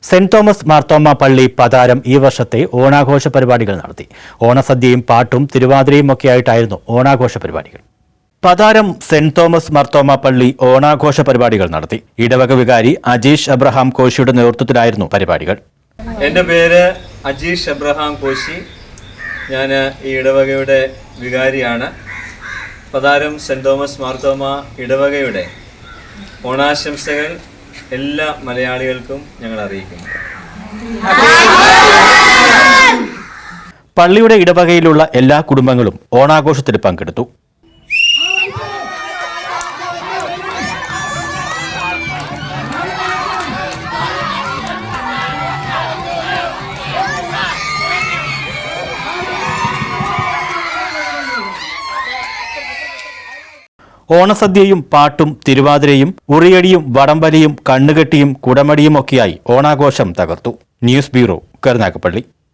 Saint Thomas Marthoma പള്ളി പതാരം ഈ വർഷത്തെ ഓണാഘോഷ പരിപാടികൾ നടത്തി. ഓണസദ്യയും പാട്ടും തിരുവാതിരയും ഒക്കെയായിട്ടായിരുന്നു ഓണാഘോഷ പരിപാടികൾ. പതാരം സെന്റ് തോമസ് മാർത്തോമ പള്ളി ഓണാഘോഷ പരിപാടികൾ നടത്തി. ഇടവക വികാരി അജീഷ് അബ്രഹാം കോശിയുടെ നേതൃത്വത്തിലായിരുന്നു പരിപാടികൾ. എൻ്റെ പേര് അജീഷ് അബ്രഹാം കോശി. ഞാൻ ഈ ഇടവകയുടെ വികാരിയാണ്. പതാരം സെന്റ് തോമസ് മാർത്തോമ ഇടവകയുടെ ഓണാശംസകൾ എല്ലാ മലയാളികൾക്കും ഞങ്ങൾ അറിയിക്കുന്നു. പള്ളിയുടെ ഇടവകയിലുള്ള എല്ലാ കുടുംബങ്ങളും ഓണാഘോഷത്തിൽ പങ്കെടുത്തു. ഓണസദ്യയും പാട്ടും തിരുവാതിരയും ഉറിയടിയും വടംവലിയും കണ്ണുകെട്ടിയും കുടമടിയും ഒക്കെയായി ഓണാഘോഷം തകർത്തു. News bureau, Karunagappally.